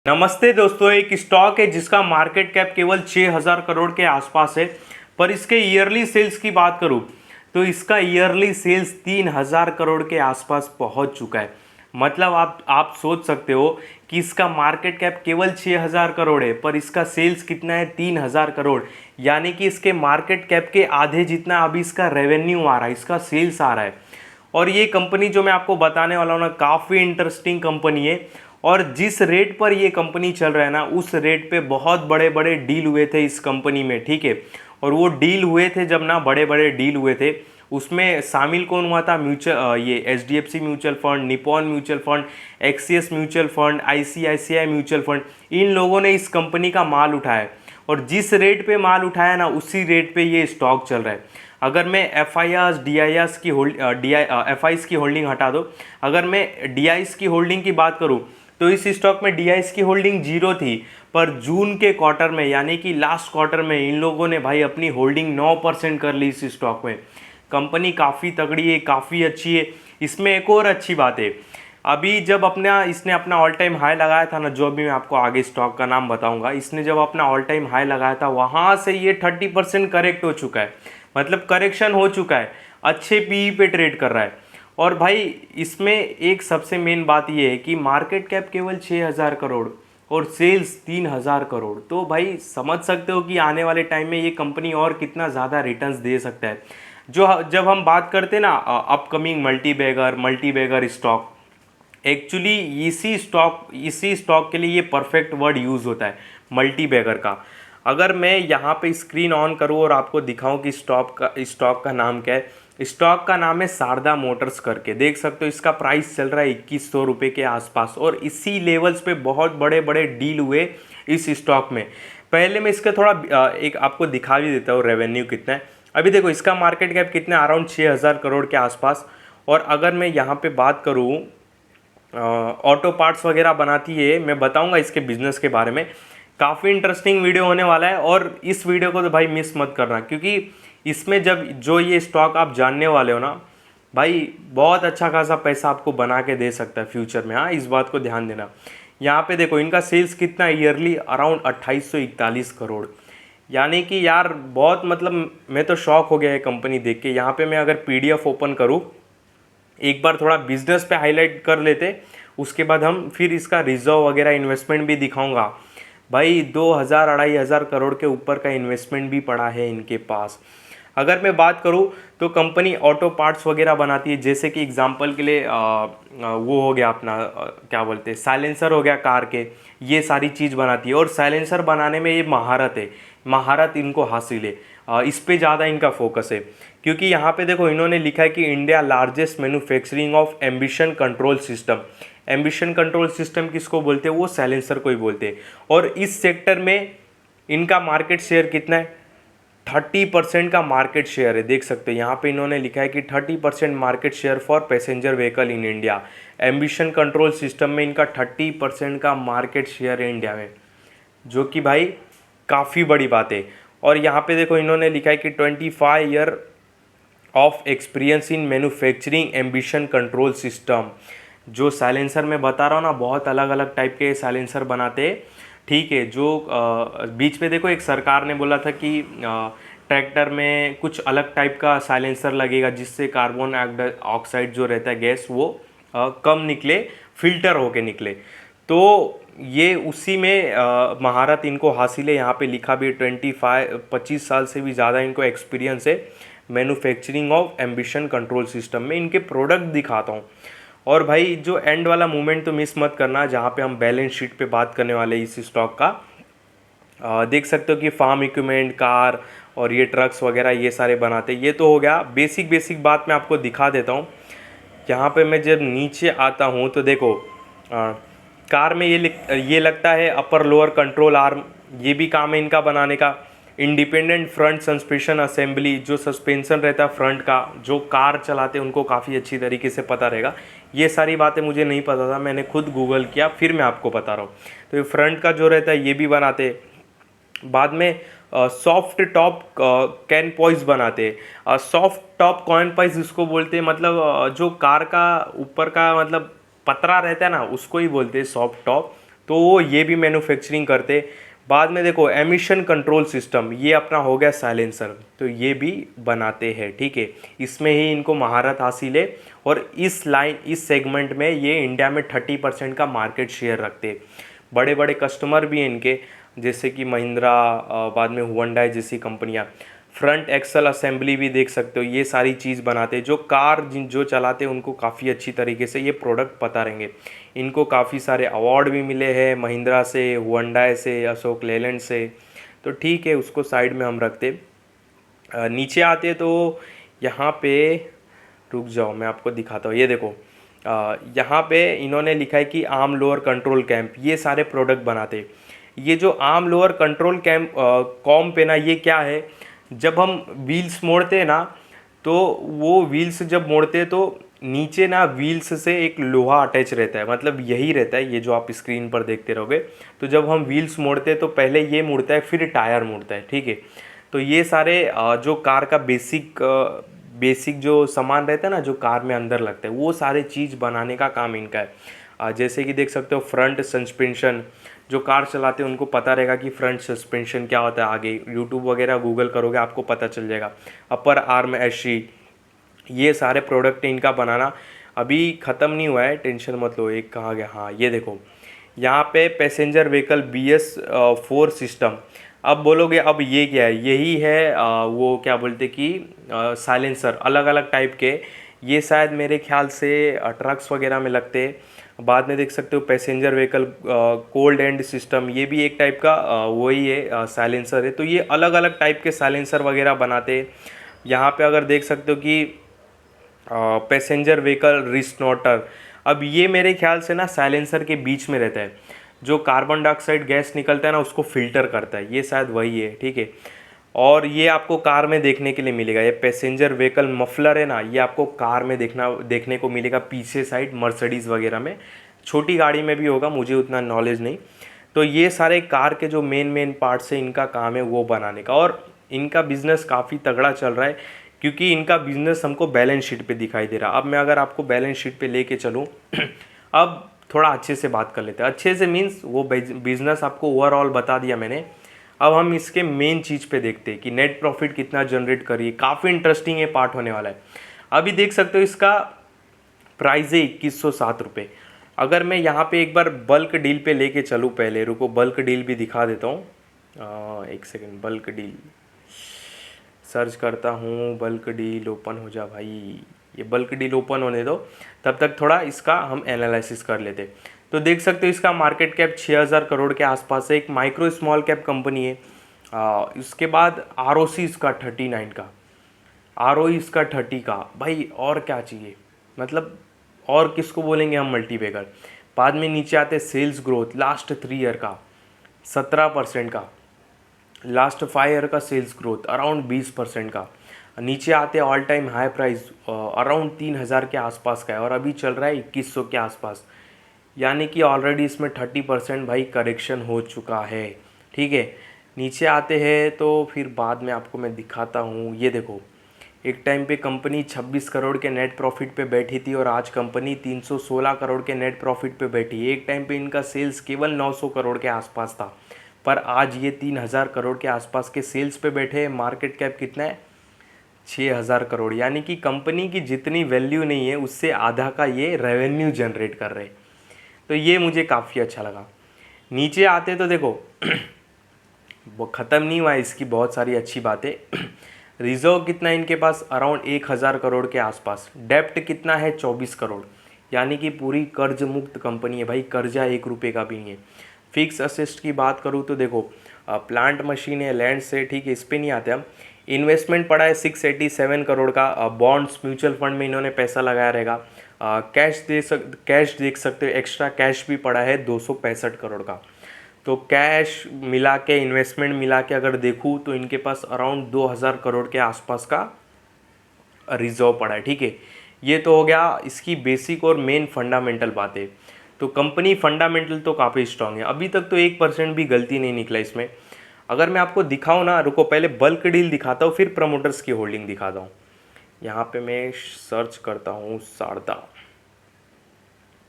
नमस्ते दोस्तों। एक स्टॉक है जिसका मार्केट कैप केवल 6000 करोड़ के आसपास है, पर इसके ईयरली सेल्स की बात करूं तो इसका ईयरली सेल्स 3000 करोड़ के आसपास पहुंच चुका है। मतलब आप सोच सकते हो कि इसका मार्केट कैप केवल 6000 करोड़ है, पर इसका सेल्स कितना है? 3000 करोड़। यानी कि इसके मार्केट कैप के आधे जितना अभी इसका रेवेन्यू आ रहा है, इसका सेल्स आ रहा है। और ये कंपनी जो मैं आपको बताने वाला हूँ ना, काफ़ी इंटरेस्टिंग कंपनी है। और जिस रेट पर ये कंपनी चल रहा है ना, उस रेट पे बहुत बड़े बड़े डील हुए थे इस कंपनी में, ठीक है। और वो डील हुए थे जब ना, बड़े बड़े डील हुए थे, उसमें शामिल कौन हुआ था? ये HDFC mutual fund, Nippon mutual fund, Axis mutual fund, ICICI mutual fund, इन लोगों ने इस कंपनी का माल उठाया। और जिस रेट पे माल उठाया ना, उसी रेट पे ये स्टॉक चल रहा है। अगर मैं एफ आई की होल्डिंग हटा दो, अगर मैं डी की होल्डिंग की बात करूँ तो इस स्टॉक में डी की होल्डिंग जीरो थी। पर जून के क्वार्टर में, यानी कि लास्ट क्वार्टर में, इन लोगों ने भाई अपनी होल्डिंग 9% कर ली इस स्टॉक में। कंपनी काफ़ी तगड़ी है, काफ़ी अच्छी है। इसमें एक और अच्छी बात है, अभी जब इसने अपना ऑल टाइम हाई लगाया था ना, जो अभी मैं आपको आगे स्टॉक का नाम बताऊंगा, इसने जब अपना ऑल टाइम हाई लगाया था, वहाँ से ये 30% करेक्ट हो चुका है। मतलब करेक्शन हो चुका है, अच्छे पीई पे ट्रेड कर रहा है। और भाई इसमें एक सबसे मेन बात ये है कि मार्केट कैप केवल 6000 करोड़ और सेल्स 3000 करोड़। तो भाई समझ सकते हो कि आने वाले टाइम में ये कंपनी और कितना ज़्यादा रिटर्न्स दे सकता है। जब हम बात करते हैं ना upcoming multi bagger stock, actually इसी स्टॉक के लिए ये परफेक्ट वर्ड यूज़ होता है, मल्टी बैगर का। अगर मैं यहाँ पे स्क्रीन ऑन करूँ और आपको दिखाऊं कि स्टॉक का नाम क्या है, स्टॉक का नाम है शारदा मोटर्स करके। देख सकते हो इसका प्राइस चल रहा है 2100 रुपये के आसपास, और इसी लेवल्स पे बहुत बड़े बड़े डील हुए इस स्टॉक में। पहले मैं इसका थोड़ा एक आपको दिखा भी देता हूँ रेवेन्यू कितना है। अभी देखो इसका मार्केट कैप कितना है, अराउंड 6000 करोड़ के आसपास। और अगर मैं यहाँ पे बात करूँ, ऑटो पार्ट्स वगैरह बनाती है, मैं बताऊंगा इसके बिजनेस के बारे में। काफ़ी इंटरेस्टिंग वीडियो होने वाला है, और इस वीडियो को तो भाई मिस मत करना, क्योंकि इसमें जब जो ये स्टॉक आप जानने वाले हो ना भाई, बहुत अच्छा खासा पैसा आपको बना के दे सकता है फ्यूचर में। हाँ, इस बात को ध्यान देना। यहाँ पे देखो इनका सेल्स कितना, ईयरली अराउंड 2841 करोड़। यानी कि यार बहुत, मतलब मैं तो शॉक हो गया है कंपनी देख के। यहाँ पे मैं अगर पीडीएफ ओपन करूँ, एक बार थोड़ा बिजनेस पे हाईलाइट कर लेते, उसके बाद हम फिर इसका रिजर्व वगैरह इन्वेस्टमेंट भी दिखाऊंगा। भाई 2000-2500 करोड़ के ऊपर का इन्वेस्टमेंट भी पड़ा है इनके पास। अगर मैं बात करूं तो कंपनी ऑटो पार्ट्स वगैरह बनाती है, जैसे कि एग्जांपल के लिए वो हो गया अपना क्या बोलते हैं, साइलेंसर हो गया कार के, ये सारी चीज़ बनाती है। और साइलेंसर बनाने में ये महारत इनको हासिल है। इस पे ज़्यादा इनका फोकस है, क्योंकि यहाँ पे देखो इन्होंने लिखा है कि India largest manufacturing of ambition control system. Ambition control system किसको बोलते हैं? वो साइलेंसर को ही बोलते हैं। और इस सेक्टर में इनका मार्केट शेयर कितना है? 30% का मार्केट शेयर है। देख सकते हो यहाँ पे इन्होंने लिखा है कि 30% market share for passenger vehicle in India. Ambition control system में इनका 30% का मार्केट शेयर है इंडिया में, जो कि भाई काफ़ी बड़ी बात है। और यहाँ पे देखो इन्होंने लिखा है कि 25 year of experience in manufacturing ambition control system. जो साइलेंसर मैं बता रहा हूँ ना, बहुत अलग अलग टाइप के साइलेंसर बनाते हैं, ठीक है। जो बीच में देखो एक सरकार ने बोला था कि ट्रैक्टर में कुछ अलग टाइप का साइलेंसर लगेगा, जिससे कार्बन ऑक्साइड जो रहता है गैस, वो कम निकले, फिल्टर होके निकले। तो ये उसी में महारत इनको हासिल है। यहाँ पे लिखा भी 25 साल से भी ज़्यादा इनको एक्सपीरियंस है manufacturing of ambition control system में। इनके प्रोडक्ट दिखाता हूँ। और भाई जो एंड वाला मूवमेंट तो मिस मत करना, जहाँ पे हम बैलेंस शीट पे बात करने वाले इस स्टॉक का। देख सकते हो कि फार्म इक्विपमेंट, कार और ये ट्रक्स वगैरह ये सारे बनाते हैं। ये तो हो गया बेसिक बात, मैं आपको दिखा देता हूँ। यहाँ पे मैं जब नीचे आता हूँ तो देखो कार में ये लगता है अपर लोअर कंट्रोल आर्म, ये भी काम है इनका बनाने का। इंडिपेंडेंट फ्रंट सस्पेंशन असेंबली, जो सस्पेंशन रहता है फ्रंट का, जो कार चलाते हैं उनको काफ़ी अच्छी तरीके से पता रहेगा। ये सारी बातें मुझे नहीं पता था, मैंने खुद गूगल किया, फिर मैं आपको बता रहा हूँ। तो ये फ्रंट का जो रहता है ये भी बनाते। बाद में सॉफ्ट टॉप कैन पॉइस बनाते हैं। सॉफ्ट टॉप कॉइन पॉइस इसको बोलते हैं, मतलब जो कार का ऊपर का मतलब पतरा रहता है ना, उसको ही बोलते हैं सॉफ्ट टॉप। तो वो ये भी मैन्युफैक्चरिंग करते। बाद में देखो एमिशन कंट्रोल सिस्टम, ये अपना हो गया साइलेंसर, तो ये भी बनाते हैं, ठीक है। इसमें ही इनको महारत हासिल है और इस सेगमेंट में ये इंडिया में 30% का मार्केट शेयर रखते हैं। बड़े बड़े कस्टमर भी हैं इनके, जैसे कि महिंद्रा, बाद में हुंडई जैसी कंपनियाँ। फ्रंट एक्सल असेंबली भी देख सकते हो, ये सारी चीज़ बनाते हैं। जो कार जो चलाते हैं उनको काफ़ी अच्छी तरीके से ये प्रोडक्ट पता रहेंगे। इनको काफ़ी सारे अवार्ड भी मिले हैं महिंद्रा से, हुंडई से, अशोक लेलैंड से। तो ठीक है, उसको साइड में हम रखते। नीचे आते तो यहाँ पे, रुक जाओ मैं आपको दिखाता हूँ। ये देखो यहाँ पे इन्होंने लिखा है कि आर्म लोअर कंट्रोल कैंप, ये सारे प्रोडक्ट बनाते। ये जो arm lower control camp com पे ना, ये क्या है, जब हम व्हील्स मोड़ते हैं ना, तो वो व्हील्स जब मोड़ते हैं तो नीचे ना व्हील्स से एक लोहा अटैच रहता है, मतलब यही रहता है, ये जो आप स्क्रीन पर देखते रहोगे। तो जब हम व्हील्स मोड़ते हैं तो पहले ये मुड़ता है, फिर टायर मुड़ता है, ठीक है। तो ये सारे जो कार का बेसिक जो सामान रहता है ना, जो कार में अंदर लगता है, वो सारे चीज़ बनाने का काम इनका है। जैसे कि देख सकते हो फ्रंट सस्पेंशन, जो कार चलाते हैं उनको पता रहेगा कि फ्रंट सस्पेंशन क्या होता है। आगे यूट्यूब वगैरह गूगल करोगे आपको पता चल जाएगा। अपर आर्म एशी, ये सारे प्रोडक्ट इनका बनाना अभी ख़त्म नहीं हुआ है, टेंशन मत लो। एक कहाँ गया, हाँ ये देखो यहाँ पे पैसेंजर व्हीकल BS4 सिस्टम। अब बोलोगे अब ये क्या है, यही है वो क्या बोलते कि साइलेंसर, अलग अलग टाइप के। ये शायद मेरे ख्याल से ट्रक्स वगैरह में लगते हैं। बाद में देख सकते हो passenger vehicle cold and system, ये भी एक टाइप का वही है, साइलेंसर है। तो ये अलग अलग टाइप के साइलेंसर वगैरह बनाते हैं। यहाँ पे अगर देख सकते हो कि पैसेंजर व्हीकल रिस्नॉटर, अब ये मेरे ख्याल से ना साइलेंसर के बीच में रहता है, जो कार्बन डाइऑक्साइड गैस निकलता है ना उसको फिल्टर करता है, ये शायद वही है, ठीक है। और ये आपको कार में देखने के लिए मिलेगा। ये पैसेंजर व्हीकल मफलर है ना, ये आपको कार में देखने को मिलेगा पीछे साइड, मर्सिडीज़ वगैरह में, छोटी गाड़ी में भी होगा, मुझे उतना नॉलेज नहीं। तो ये सारे कार के जो मेन पार्ट्स है, इनका काम है वो बनाने का। और इनका बिजनेस काफ़ी तगड़ा चल रहा है, क्योंकि इनका बिजनेस हमको बैलेंस शीट पे दिखाई दे रहा। अब मैं अगर आपको बैलेंस शीट पे लेके चलूँ अब थोड़ा अच्छे से बात कर लेते हैं। अच्छे से मीन्स वो बिजनेस आपको ओवरऑल बता दिया मैंने। अब हम इसके मेन चीज़ पे देखते हैं कि नेट प्रॉफिट कितना जनरेट करिए। काफ़ी इंटरेस्टिंग ये पार्ट होने वाला है। अभी देख सकते हो इसका प्राइस है 2107 रुपये। अगर मैं यहाँ पे एक बार बल्क डील पे लेके चलूँ, पहले रुको बल्क डील भी दिखा देता हूँ। एक सेकेंड, बल्क डील सर्च करता हूँ। बल्क डील ओपन हो जा भाई, ये बल्क डील ओपन होने दो, तब तक थोड़ा इसका हम एनालिसिस कर लेते। तो देख सकते हो इसका मार्केट कैप 6000 करोड़ के आसपास है। एक माइक्रो स्मॉल कैप कंपनी है। इसके बाद ROC इसका 39 का, ROE इसका 30 का। भाई और क्या चाहिए, मतलब और किसको बोलेंगे हम मल्टीबैगर। बाद में नीचे आते सेल्स ग्रोथ, लास्ट 3 ईयर का 17% का, लास्ट 5 ईयर का सेल्स ग्रोथ अराउंड 20% का। नीचे आते all time high price around 3000 के आसपास का है, और अभी चल रहा है 2100 के आसपास, यानी कि ऑलरेडी इसमें 30% भाई करेक्शन हो चुका है, ठीक है। नीचे आते हैं तो फिर बाद में आपको मैं दिखाता हूँ। ये देखो एक टाइम पे कंपनी 26 करोड़ के नेट प्रॉफिट पे बैठी थी, और आज कंपनी 316 करोड़ के नेट प्रॉफिट पे बैठी है। एक टाइम पे इनका सेल्स केवल 900 करोड़ के आसपास था, पर आज ये 3000 करोड़ के आसपास के सेल्स पे बैठे हैं। मार्केट कैप कितना है, 6000 करोड़, यानी कि कंपनी की जितनी वैल्यू नहीं है उससे आधा का ये रेवेन्यू जनरेट कर रहे। तो ये मुझे काफ़ी अच्छा लगा। नीचे आते तो देखो वो ख़त्म नहीं हुआ, इसकी बहुत सारी अच्छी बातें। रिजर्व कितना है इनके पास, अराउंड 1000 करोड़ के आसपास। डेप्ट कितना है, 24 करोड़, यानी कि पूरी कर्ज मुक्त कंपनी है भाई, कर्जा 1 रुपये का भी नहीं है। फिक्स असेस्ट की बात करूँ तो देखो प्लांट मशीन है, लैंड से, ठीक है, इस पर नहीं आते हम। इन्वेस्टमेंट पड़ा है 687 करोड़ का। बॉन्ड्स म्यूचुअल फंड में इन्होंने पैसा लगाया रहेगा। कैश देख सकते हो, एक्स्ट्रा कैश भी पड़ा है 265 करोड़ का। तो कैश मिला के, इन्वेस्टमेंट मिला के अगर देखूँ तो इनके पास अराउंड 2000 करोड़ के आसपास का रिजर्व पड़ा है, ठीक है। ये तो हो गया इसकी बेसिक और मेन फंडामेंटल बातें। तो कंपनी फंडामेंटल तो काफ़ी स्ट्रांग है। अभी तक तो 1% भी गलती नहीं निकला इसमें। अगर मैं आपको दिखाऊँ ना, रुको पहले बल्क डील दिखाता हूँ, फिर प्रमोटर्स की होल्डिंग दिखाता हूँ। यहाँ पे मैं सर्च करता हूँ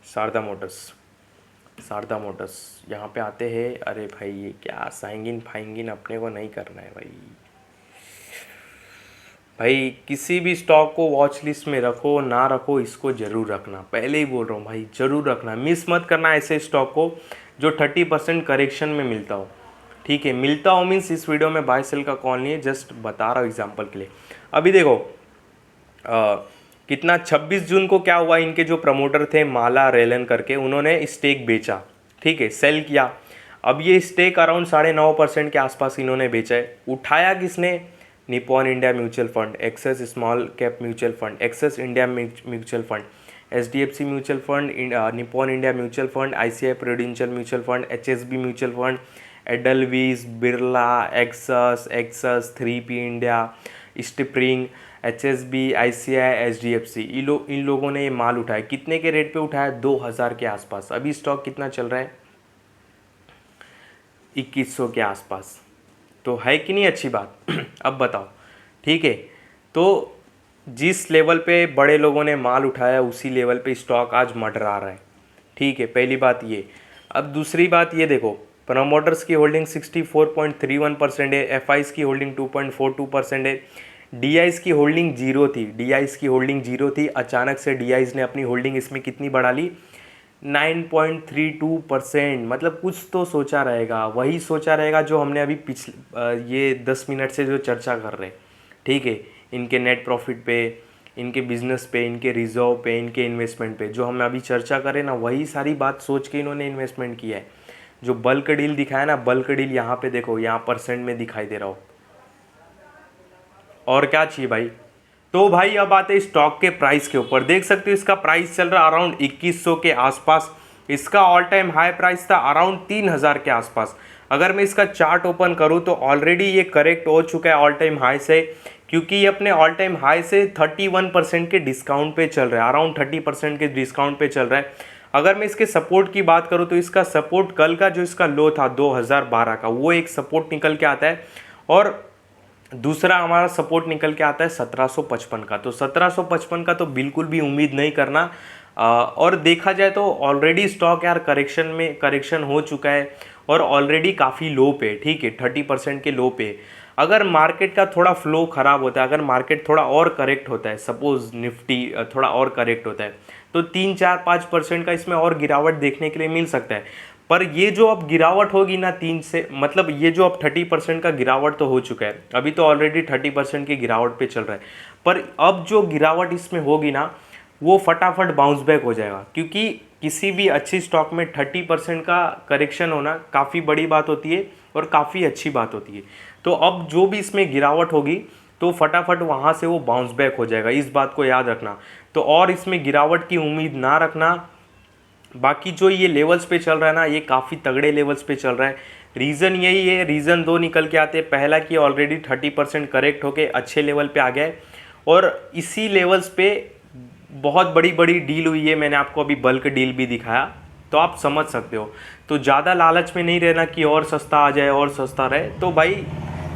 शारदा मोटर्स। शारदा मोटर्स यहाँ पे आते हैं। अरे भाई ये क्या साइंगिन फाइंगिन अपने को नहीं करना है भाई। भाई किसी भी स्टॉक को वॉच लिस्ट में रखो ना रखो, इसको ज़रूर रखना, पहले ही बोल रहा हूँ भाई, ज़रूर रखना, मिस मत करना ऐसे स्टॉक को जो 30% करेक्शन में मिलता हो। ठीक है, मिलता हो मीन्स इस वीडियो में बाय सेल का कॉल नहीं है, जस्ट बता रहा हूँ एग्जांपल के लिए। अभी देखो कितना 26 जून को क्या हुआ, इनके जो प्रमोटर थे माला रेलन करके, उन्होंने स्टेक बेचा, ठीक है, सेल किया। अब ये स्टेक अराउंड 9.5% के आसपास इन्होंने बेचा है। उठाया किसने? Nippon India mutual fund, Axis small cap mutual fund, Axis India mutual fund, HDFC mutual fund, Nippon India mutual fund, ICI prudential mutual fund, HSB mutual fund, Edelweiss, Birla, Axis 3P India, स्टिप्रिंग, HSB, ICI, HDFC, इन लोगों ने ये माल उठाया। कितने के rate पे उठाया? 2000 के आसपास। अभी स्टॉक कितना चल रहा है? 2100 के आसपास। तो है कि नहीं अच्छी बात? अब बताओ, ठीक है। तो जिस लेवल पे बड़े लोगों ने माल उठाया उसी लेवल पे स्टॉक आज मंडरा रहा है, ठीक है, पहली बात ये। अब दूसरी बात ये देखो, प्रमोटर्स की होल्डिंग 64.31% है, एफआईज की होल्डिंग 2.42% है, डीआईज की होल्डिंग जीरो थी, डीआईज की होल्डिंग जीरो थी। अचानक से डीआईज ने अपनी होल्डिंग इसमें कितनी बढ़ा ली? 9.32%। मतलब कुछ तो सोचा रहेगा, वही सोचा रहेगा जो हमने अभी पिछले ये 10 मिनट से जो चर्चा कर रहे हैं, ठीक है, इनके नेट प्रॉफिट पे, इनके बिजनेस पे, इनके रिजर्व पे, इनके इन्वेस्टमेंट पे, जो हम अभी चर्चा करें ना, वही सारी बात सोच के इन्होंने इन्वेस्टमेंट किया है। जो बल्क डील दिखाया ना, बल्क डील यहाँ पे देखो, यहाँ परसेंट में दिखाई दे रहा हो। और क्या चाहिए भाई? तो भाई अब आते हैं स्टॉक के प्राइस के ऊपर। देख सकते हो इसका प्राइस चल रहा अराउंड 2100 के आसपास। इसका ऑल टाइम हाई प्राइस था अराउंड 3000 के आसपास। अगर मैं इसका चार्ट ओपन करूं तो ऑलरेडी ये करेक्ट हो चुका है ऑल टाइम हाई से, क्योंकि ये अपने ऑल टाइम हाई से 31% के डिस्काउंट पे चल रहा है, अराउंड 30% के डिस्काउंट पे चल रहा है। अगर मैं इसके सपोर्ट की बात करूं तो इसका सपोर्ट कल का जो इसका लो था 2012 का, वो एक सपोर्ट निकल के आता है, और दूसरा हमारा सपोर्ट निकल के आता है 1755 का। तो 1755 का तो बिल्कुल भी उम्मीद नहीं करना। और देखा जाए तो ऑलरेडी स्टॉक यार करेक्शन हो चुका है, और ऑलरेडी काफ़ी लो पे, ठीक है, 30% के लो पे। अगर मार्केट का थोड़ा फ्लो ख़राब होता है, अगर मार्केट थोड़ा और करेक्ट होता है, सपोज निफ्टी थोड़ा और करेक्ट होता है, तो 3-4-5% का इसमें और गिरावट देखने के लिए मिल सकता है। पर ये जो अब गिरावट होगी ना 3 से, मतलब ये जो अब 30% का गिरावट तो हो चुका है, अभी तो ऑलरेडी 30% की गिरावट पे चल रहा है, पर अब जो गिरावट इसमें होगी ना, वो फटाफट बाउंस बैक हो जाएगा। क्योंकि किसी भी अच्छी स्टॉक में 30% का करेक्शन होना काफ़ी बड़ी बात होती है और काफ़ी अच्छी बात होती है। तो अब जो भी इसमें गिरावट होगी तो फटाफट वहाँ से वो बाउंस बैक हो जाएगा, इस बात को याद रखना। तो और इसमें गिरावट की उम्मीद ना रखना। बाकी जो ये लेवल्स पे चल रहा है ना, ये काफ़ी तगड़े लेवल्स पे चल रहा है। रीज़न यही है, रीज़न दो निकल के आते हैं। पहला कि ऑलरेडी 30% करेक्ट होके अच्छे लेवल पे आ गया है, और इसी लेवल्स पे बहुत बड़ी बड़ी डील हुई है। मैंने आपको अभी बल्क डील भी दिखाया, तो आप समझ सकते हो। तो ज़्यादा लालच में नहीं रहना कि और सस्ता आ जाए और सस्ता रहे। तो भाई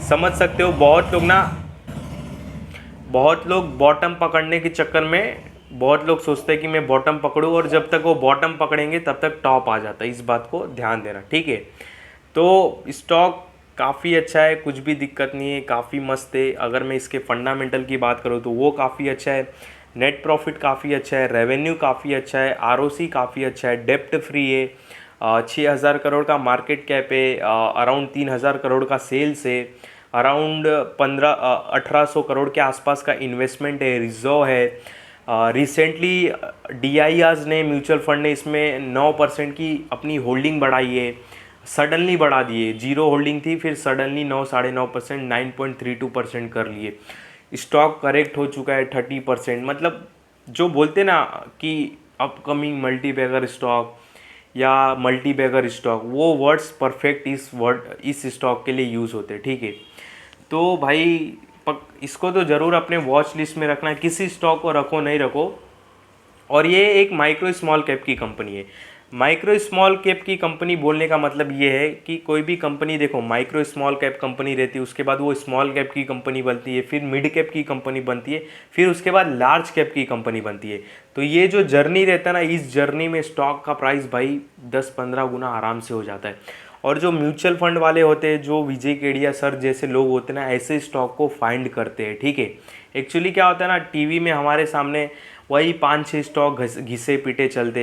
समझ सकते हो, बहुत लोग बॉटम पकड़ने के चक्कर में, बहुत लोग सोचते हैं कि मैं बॉटम पकड़ूं, और जब तक वो बॉटम पकड़ेंगे तब तक टॉप आ जाता है। इस बात को ध्यान देना, ठीक है। तो स्टॉक काफ़ी अच्छा है, कुछ भी दिक्कत नहीं है, काफ़ी मस्त है। अगर मैं इसके फंडामेंटल की बात करूँ तो वो काफ़ी अच्छा है, नेट प्रॉफिट काफ़ी अच्छा है, रेवेन्यू काफ़ी अच्छा है, आरओसी काफ़ी अच्छा है, डेप्ट फ्री है, 6000 करोड़ का मार्केट कैप है, अराउंड 3000 करोड़ का सेल्स है, अराउंड 1800 करोड़ के आसपास का इन्वेस्टमेंट है, रिजर्व है। रिसेंटली डीआईआर्स ने, म्यूचुअल फंड ने इसमें 9% की अपनी होल्डिंग बढ़ाई है, सडनली बढ़ा दिए। जीरो होल्डिंग थी, फिर सडनली 9-9.5%, 9.32% कर लिए। स्टॉक करेक्ट हो चुका है 30%। मतलब जो बोलते ना कि अपकमिंग मल्टीबैगर स्टॉक या मल्टीबैगर स्टॉक, वो वर्ड्स परफेक्ट इस स्टॉक के लिए यूज़ होते हैं, ठीक है। तो भाई इसको तो ज़रूर अपने वॉच लिस्ट में रखना है, किसी स्टॉक को रखो नहीं रखो। और ये एक माइक्रो स्मॉल कैप की कंपनी है। माइक्रो स्मॉल कैप की कंपनी बोलने का मतलब ये है कि कोई भी कंपनी, देखो माइक्रो स्मॉल कैप कंपनी रहती है, उसके बाद वो स्मॉल कैप की कंपनी बनती है, फिर मिड कैप की कंपनी बनती है, फिर उसके बाद लार्ज कैप की कंपनी बनती है। तो ये जो जर्नी रहता है ना, इस जर्नी में स्टॉक का प्राइस भाई 10-15 गुना आराम से हो जाता है। और जो म्यूचुअल फंड वाले होते हैं, जो विजय केडिया सर जैसे लोग होते हैं ना, ऐसे स्टॉक को फाइंड करते हैं, ठीक है। एक्चुअली क्या होता है ना, टीवी में हमारे सामने वही 5-6 स्टॉक घिसे पीटे चलते,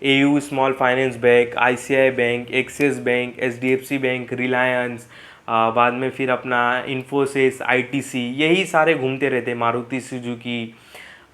AU small finance bank, ICI bank, axis bank, HDFC bank, Reliance, बाद में फिर अपना इन्फोसिस, आईटीसी, यही सारे घूमते रहते, मारुति सुजुकी,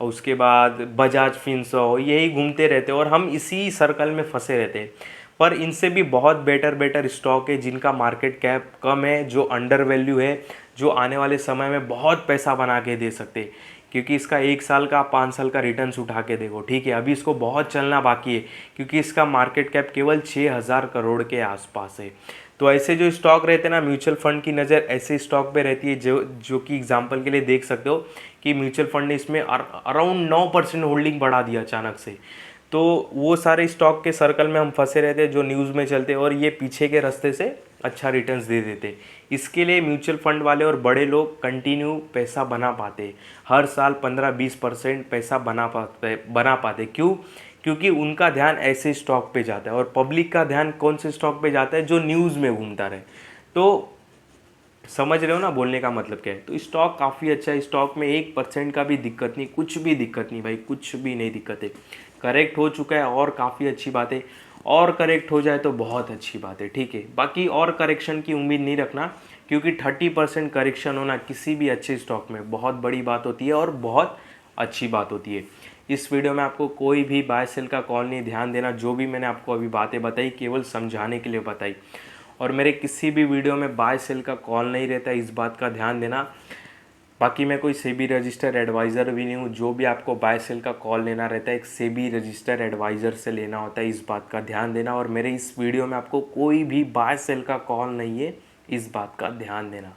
उसके बाद बजाज फिनसो, यही घूमते रहते और हम इसी सर्कल में फंसे रहते हैं। पर इनसे भी बहुत बेटर स्टॉक है जिनका मार्केट कैप कम है, जो अंडर वैल्यू है, जो आने वाले समय में बहुत पैसा बना के दे सकते हैं। क्योंकि इसका 1 साल का 5 साल का रिटर्न्स उठा के देखो, ठीक है। अभी इसको बहुत चलना बाकी है क्योंकि इसका मार्केट कैप केवल 6,000 करोड़ के आसपास है। तो ऐसे जो स्टॉक रहते हैं ना, म्यूचुअल फंड की नज़र ऐसे स्टॉक पे रहती है जो कि एग्जांपल के लिए देख सकते हो कि म्यूचुअल फंड ने इसमें अराउंड 9% होल्डिंग बढ़ा दिया अचानक से। तो वो सारे स्टॉक के सर्कल में हम फंसे रहते हैं जो न्यूज़ में चलते और ये पीछे के रास्ते से अच्छा रिटर्न्स दे देते। इसके लिए म्यूचुअल फंड वाले और बड़े लोग कंटिन्यू पैसा बना पाते, हर साल 15-20% पैसा बना पाते। क्यों? क्योंकि उनका ध्यान ऐसे स्टॉक पे जाता है और पब्लिक का ध्यान कौन से स्टॉक पे जाता है, जो न्यूज़ में घूमता रहे। तो समझ रहे हो ना बोलने का मतलब क्या है। तो स्टॉक काफ़ी अच्छा है, स्टॉक में 1% का भी दिक्कत नहीं, कुछ भी दिक्कत नहीं भाई, कुछ भी नहीं दिक्कत है। करेक्ट हो चुका है और काफ़ी अच्छी बात है, और करेक्ट हो जाए तो बहुत अच्छी बात है, ठीक है। बाकी और करेक्शन की उम्मीद नहीं रखना, क्योंकि 30% करेक्शन होना किसी भी अच्छे स्टॉक में बहुत बड़ी बात होती है और बहुत अच्छी बात होती है। इस वीडियो में आपको कोई भी बाय सेल का कॉल नहीं, ध्यान देना जो भी मैंने आपको अभी बातें बताई केवल समझाने के लिए बताई, और मेरे किसी भी वीडियो में बाय सेल का कॉल नहीं रहता, इस बात का ध्यान देना। बाकी मैं कोई सेबी रजिस्टर्ड एडवाइज़र भी नहीं हूँ, जो भी आपको बाय सेल का कॉल लेना रहता है एक सेबी रजिस्टर्ड एडवाइज़र से लेना होता है, इस बात का ध्यान देना। और मेरे इस वीडियो में आपको कोई भी बाय सेल का कॉल नहीं है, इस बात का ध्यान देना।